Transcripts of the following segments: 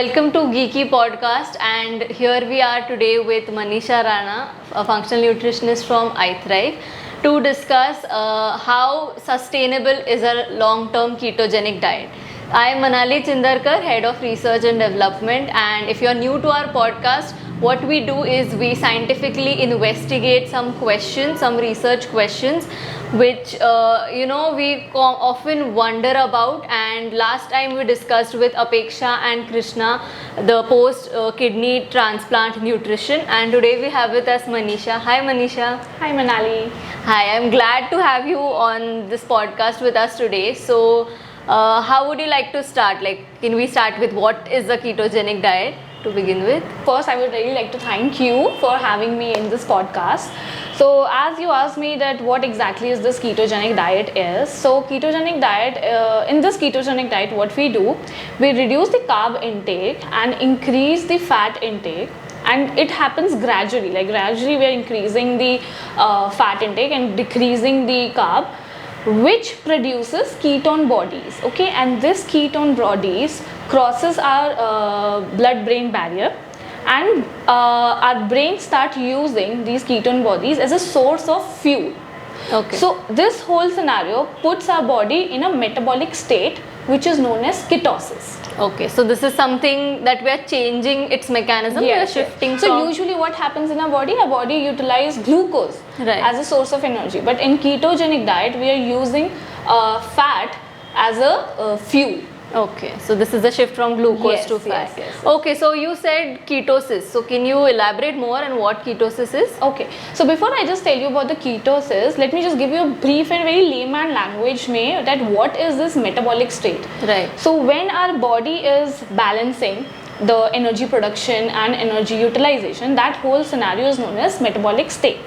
Welcome to Geeky Podcast, and here we are today with Manisha Rana, a functional nutritionist from iThrive, to discuss how sustainable is a long-term ketogenic diet. I am Manali Chindarkar, Head of Research and Development, and if you are new to our podcast, what we do is we scientifically investigate some questions, some research questions, which we often wonder about. And last time we discussed with Apeksha and Krishna the post kidney transplant nutrition, and today we have with us Manisha. Hi Manisha. Hi Manali. Hi, I'm glad to have you on this podcast with us today. So how would you like to start? Can we start with what is a ketogenic diet to begin with? First, I would really like to thank you for having me in this podcast. So as you asked me that what exactly is this ketogenic diet is, so ketogenic diet, in this ketogenic diet what we do, we reduce the carb intake and increase the fat intake, and it happens gradually, gradually we are increasing the fat intake and decreasing the carb, which produces ketone bodies, okay, and this ketone bodies crosses our blood-brain barrier, and our brain start using these ketone bodies as a source of fuel. Okay. So this whole scenario puts our body in a metabolic state which is known as ketosis. Okay, so this is something that we are changing its mechanism. Yes, we are shifting. So usually what happens in our body utilizes glucose as a source of energy, but in ketogenic diet we are using fat as a fuel. Okay, so this is a shift from glucose to fat. Yes. Okay, so you said ketosis. So can you elaborate more on what ketosis is? Okay, so before I just tell you about the ketosis, let me just give you a brief and very layman language that what is this metabolic state. Right. So when our body is balancing the energy production and energy utilization, that whole scenario is known as metabolic state.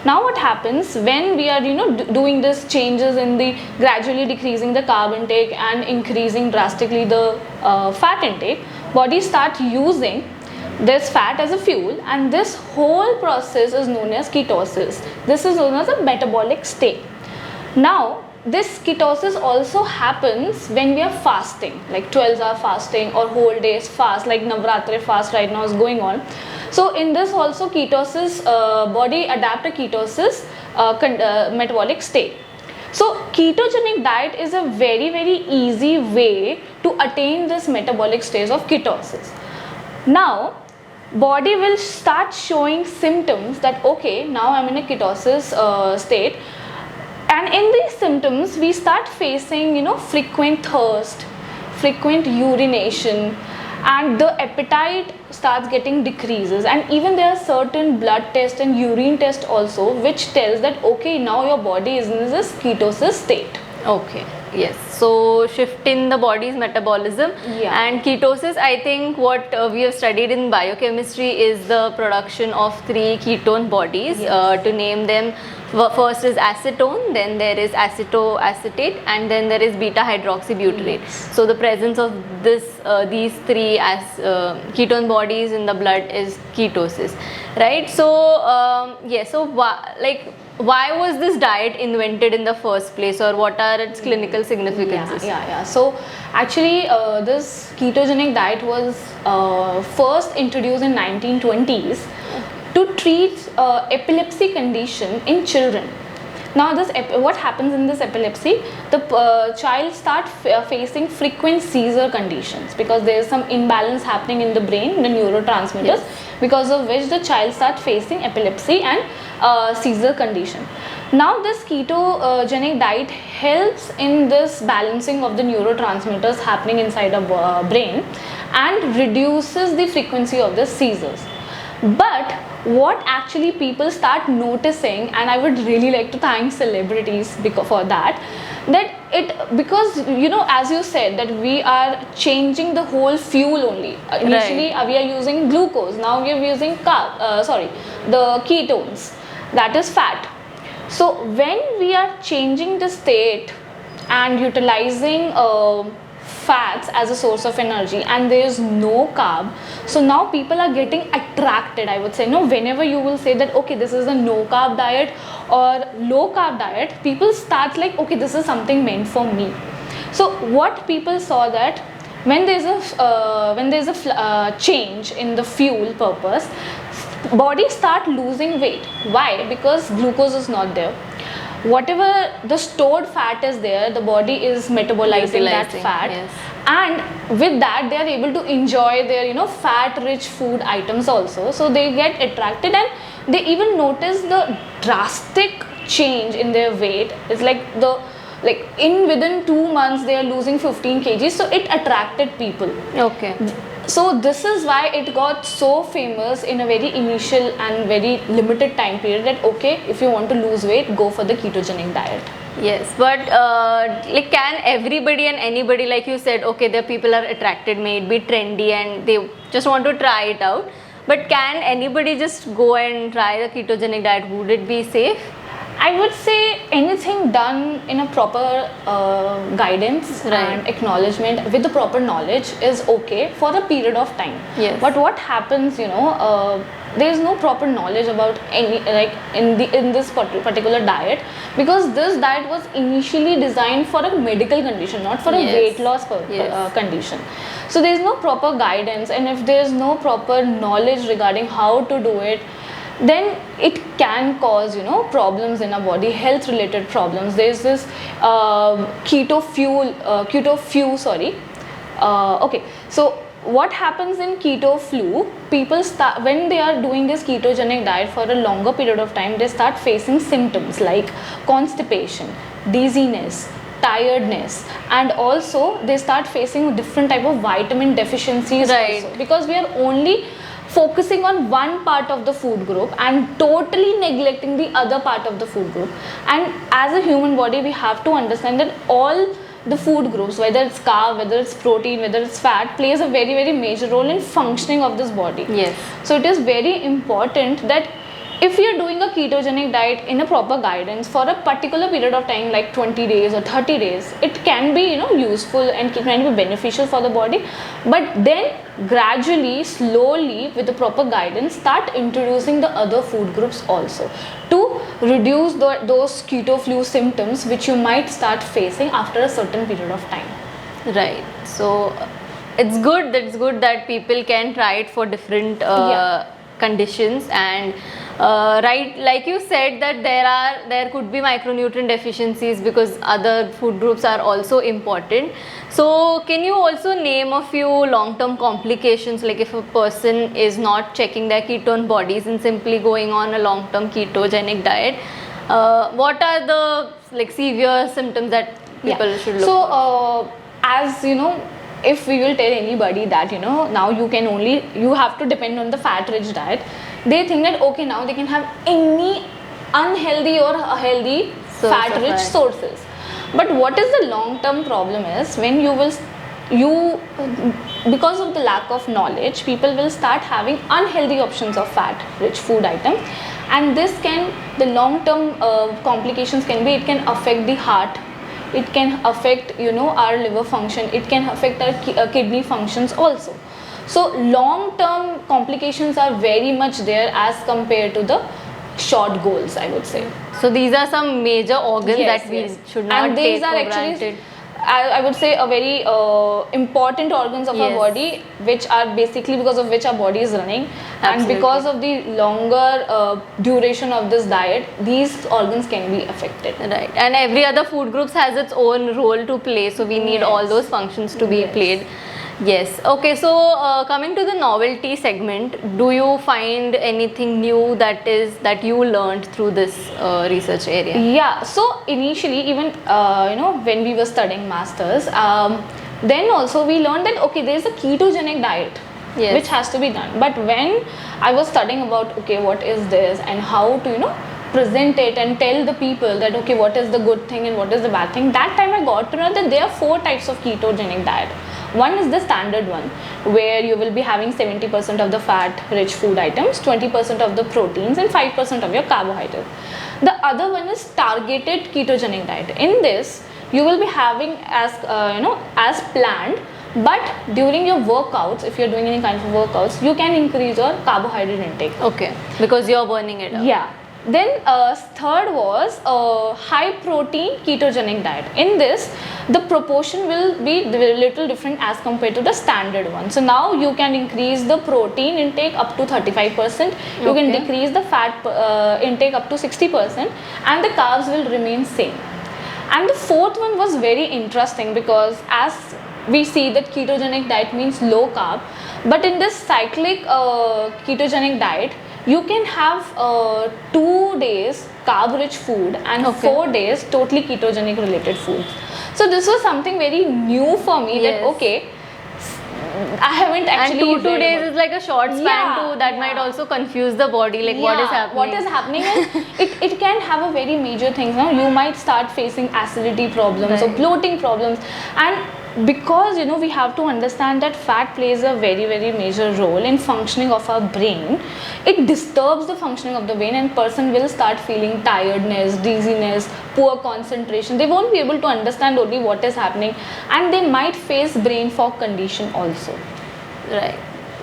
Now what happens when we are doing this changes in the gradually decreasing the carb intake and increasing drastically the fat intake, body start using this fat as a fuel, and this whole process is known as ketosis. This is known as a metabolic state. Now this ketosis also happens when we are fasting, like 12-hour fasting or whole days fast, like Navratri fast right now is going on. So in this also ketosis, body adapt a ketosis metabolic state. So ketogenic diet is a very easy way to attain this metabolic stage of ketosis. Now body will start showing symptoms that okay, now I'm in a ketosis state, and in these symptoms we start facing frequent thirst, frequent urination, and the appetite starts getting decreases, and even there are certain blood tests and urine tests also which tells that okay, now your body is in this ketosis state. Okay, yes, so shift in the body's metabolism. And ketosis, I think what we have studied in biochemistry is the production of 3 ketone bodies. To name them, first is acetone, then there is acetoacetate, and then there is beta hydroxybutyrate. So the presence of these 3 ketone bodies in the blood is ketosis, right? So why was this diet invented in the first place, or what are its clinical significances? So actually this ketogenic diet was first introduced in 1920s to treat epilepsy condition in children. Now what happens in this epilepsy, the child start facing frequent seizure conditions because there is some imbalance happening in the brain, the neurotransmitters, because of which the child start facing epilepsy and seizure condition. Now this ketogenic diet helps in this balancing of the neurotransmitters happening inside the brain and reduces the frequency of the seizures. But what actually people start noticing, and I would really like to thank celebrities for that because as you said that we are changing the whole fuel only. Initially we are using glucose, now we are using the ketones, that is fat. So when we are changing the state and utilizing fats as a source of energy and there is no carb, so now people are getting attracted, I would say. Whenever you will say that okay, this is a no carb diet or low carb diet, people start like okay, this is something meant for me. So what people saw that when there's a change in the fuel purpose, body start losing weight. Why? Because glucose is not there. Whatever the stored fat is there, the body is metabolizing that fat, yes. and with that they are able to enjoy their fat rich food items also. So they get attracted, and they even notice the drastic change in their weight. It's like within 2 months they are losing 15 kgs. So it attracted people. Okay. So this is why it got so famous in a very initial and very limited time period, that okay, if you want to lose weight, go for the ketogenic diet. Yes, but can everybody and anybody, like you said, okay, the people are attracted, may it be trendy and they just want to try it out, but can anybody just go and try the ketogenic diet? Would it be safe? I would say anything done in a proper guidance and acknowledgement with the proper knowledge is okay for a period of time. Yes. But what happens, there is no proper knowledge about any in this particular diet, because this diet was initially designed for a medical condition, not for a weight loss condition. So there is no proper guidance, and if there is no proper knowledge regarding how to do it, then it can cause problems in our body, health related problems. There's this keto flu. Okay, so what happens in keto flu, people start, when they are doing this ketogenic diet for a longer period of time, they start facing symptoms like constipation, dizziness, tiredness, and also they start facing different type of vitamin deficiencies also, because we are only focusing on one part of the food group and totally neglecting the other part of the food group. And as a human body, we have to understand that all the food groups, whether it's carb, whether it's protein, whether it's fat, plays a very, very major role in functioning of this body. Yes. So it is very important that if you are doing a ketogenic diet in a proper guidance for a particular period of time, like 20 days or 30 days, it can be useful and can be beneficial for the body. But then gradually, slowly, with the proper guidance, start introducing the other food groups also, to reduce those keto flu symptoms which you might start facing after a certain period of time. Right. So it's good that people can try it for different conditions, and like you said, that there could be micronutrient deficiencies because other food groups are also important. So can you also name a few long-term complications, like if a person is not checking their ketone bodies and simply going on a long-term ketogenic diet, what are the severe symptoms that people should look for? As if we will tell anybody that now you have to depend on the fat rich diet, they think that okay, now they can have any unhealthy or healthy fat rich sources. But what is the long term problem is, when because of the lack of knowledge, people will start having unhealthy options of fat rich food item, and the long term complications can be, it can affect the heart, it can affect our liver function, it can affect our kidney functions also. So long term complications are very much there as compared to the short goals, I would say. So these are some major organs that we should not take for granted. I would say a very important organs of our body, which are basically because of which our body is running. And because of the longer duration of this diet, these organs can be affected. Right. And every other food groups has its own role to play, so we need all those functions to be played. Yes. Okay, so coming to the novelty segment, do you find anything new that you learned through this research area? Yeah, so initially, even when we were studying masters, then also we learned that okay, there is a ketogenic diet which has to be done. But when I was studying about okay, what is this and how to present it and tell the people that okay, what is the good thing and what is the bad thing, that time I got to know that there are 4 types of ketogenic diet. One is the standard one, where you will be having 70% of the fat rich food items, 20% of the proteins, and 5% of your carbohydrates. The other one is targeted ketogenic diet. In this, you will be having as planned, but during your workouts, if you're doing any kind of workouts, you can increase your carbohydrate intake. Okay, because you're burning it up. Yeah. Then third was a high protein ketogenic diet. In this, the proportion will be a little different as compared to the standard one. So now you can increase the protein intake up to 35%, you can decrease the fat intake up to 60%, and the carbs will remain same. And the fourth one was very interesting, because as we see that ketogenic diet means low carb, but in this cyclic ketogenic diet, you can have 2 days carb rich food and 4 days totally ketogenic related food. So this was something very new for me, that okay, I haven't actually. And 2 days is like a short span too. That might also confuse the body, like what is happening. What is happening is it can have a very major things. Now you might start facing acidity problems or bloating problems, and because we have to understand that fat plays a very major role in functioning of our brain. It disturbs the functioning of the brain, and person will start feeling tiredness, dizziness, poor concentration. They won't be able to understand only what is happening, and they might face brain fog condition also. Right,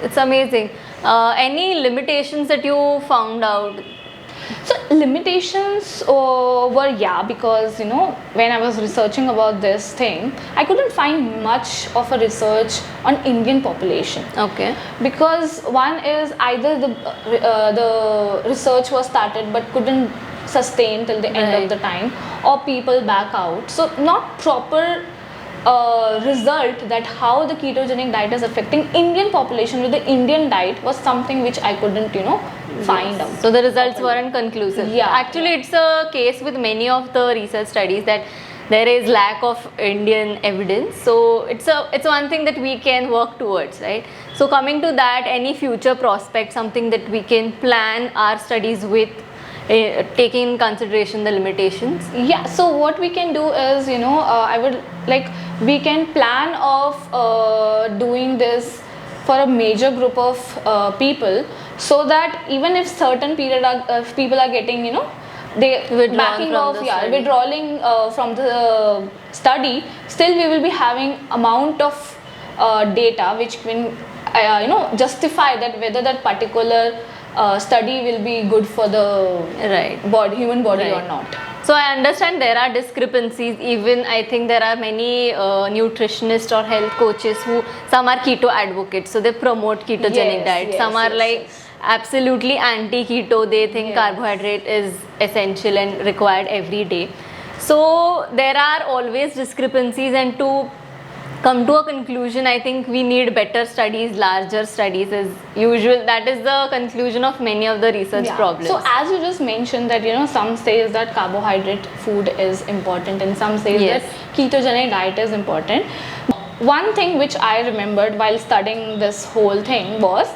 it's amazing. Any limitations that you found out? So limitations were because when I was researching about this thing, I couldn't find much of a research on Indian population. Okay. Because one is either the research was started but couldn't sustain till the end of the time, or people back out. So not proper result that how the ketogenic diet is affecting Indian population with the Indian diet was something which I couldn't find out. So the results weren't conclusive. Yeah. Actually, it's a case with many of the research studies that there is lack of Indian evidence. So it's one thing that we can work towards, right? So coming to that, any future prospect, something that we can plan our studies with, taking in consideration the limitations? Yeah, so what we can do is, I would like, we can plan of doing this for a major group of people, so that even if certain people are getting, they backing off, withdrawing from the study, still we will be having amount of data which can, justify that whether that particular study will be good for the human body or not. So I understand there are discrepancies. Even I think there are many nutritionists or health coaches who, some are keto advocates, so they promote ketogenic diet. Some are absolutely anti-keto. They think carbohydrate is essential and required every day. So there are always discrepancies, and to come to a conclusion, I think we need better studies, larger studies as usual. That is the conclusion of many of the research problems. So as you just mentioned that some says that carbohydrate food is important, and some says that ketogenic diet is important. One thing which I remembered while studying this whole thing was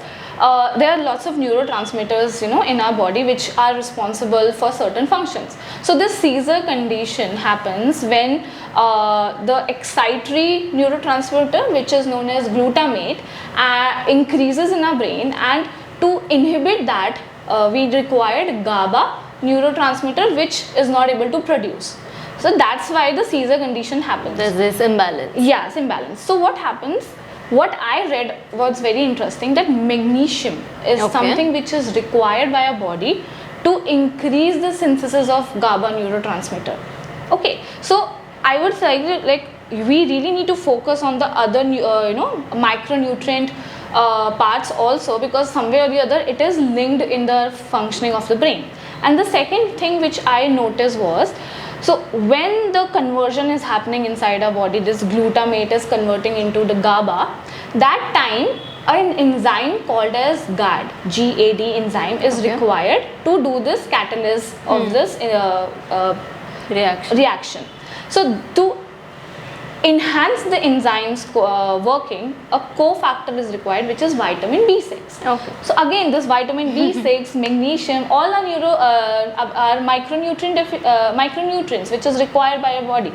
there are lots of neurotransmitters in our body which are responsible for certain functions. So this seizure condition happens when the excitatory neurotransmitter, which is known as glutamate, increases in our brain, and to inhibit that we required GABA neurotransmitter, which is not able to produce. So that's why the seizure condition happens. There's this imbalance. Yes, imbalance. So what happens? What I read was very interesting, that magnesium is something which is required by our body to increase the synthesis of GABA neurotransmitter. Okay, so I would say like we really need to focus on the other micronutrient parts also, because somewhere or the other it is linked in the functioning of the brain. And the second thing which I noticed was, so when the conversion is happening inside our body, this glutamate is converting into the GABA, that time an enzyme called as GAD, G-A-D enzyme is required to do this catalyst of this reaction. So to enhance the enzymes working, a cofactor is required, which is vitamin B6. Okay. So again, this vitamin B6, magnesium, all are micronutrients which is required by our body.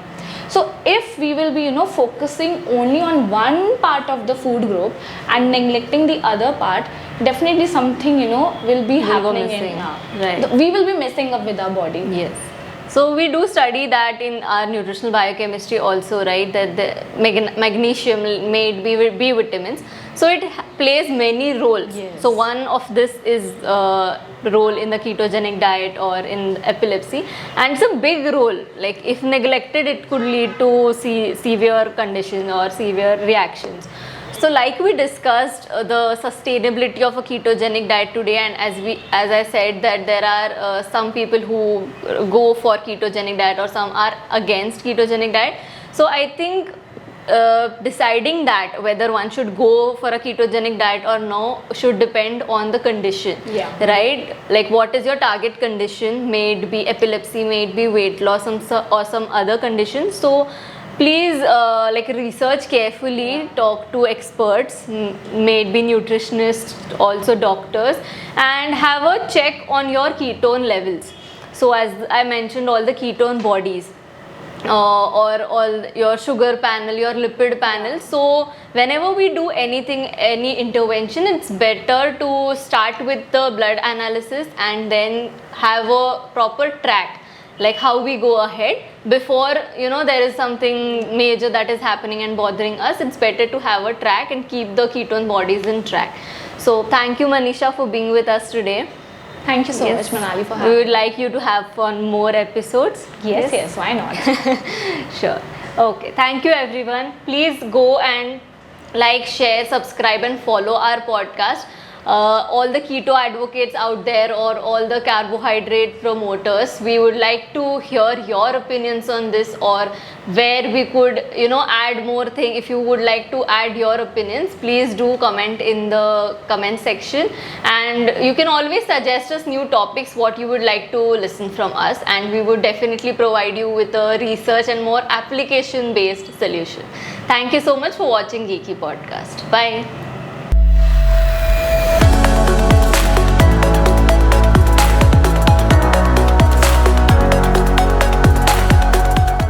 So if we will be focusing only on one part of the food group and neglecting the other part, definitely something will be happening we will be messing up with our body. Yes. So we do study that in our nutritional biochemistry also, right? That the magnesium made B vitamins. So it plays many roles. Yes. So one of this is role in the ketogenic diet or in epilepsy, and it's a big role. Like if neglected, it could lead to severe condition or severe reactions. So like we discussed the sustainability of a ketogenic diet today, and as I said that there are some people who go for ketogenic diet or some are against ketogenic diet. So I think deciding that whether one should go for a ketogenic diet or no should depend on the condition. Yeah. Right? Like what is your target condition? May it be epilepsy, may it be weight loss or some other condition. So please like research carefully, talk to experts, may it be nutritionists, also doctors, and have a check on your ketone levels. So as I mentioned, all the ketone bodies or all your sugar panel, your lipid panel. So whenever we do anything, any intervention, it's better to start with the blood analysis and then have a proper track, like how we go ahead before there is something major that is happening and bothering us. It's better to have a track and keep the ketone bodies in track. So thank you, Manisha, for being with us today. Thank you so much, Manali, for having We me. would like you to have on more episodes. Yes, why not? Sure. Okay, thank you everyone. Please go and like, share, subscribe and follow our podcast. All the keto advocates out there or all the carbohydrate promoters, we would like to hear your opinions on this, or where we could add more thing. If you would like to add your opinions, please do comment in the comment section, and you can always suggest us new topics what you would like to listen from us, and we would definitely provide you with a research and more application based solution. Thank you so much for watching Geeky Podcast. Bye.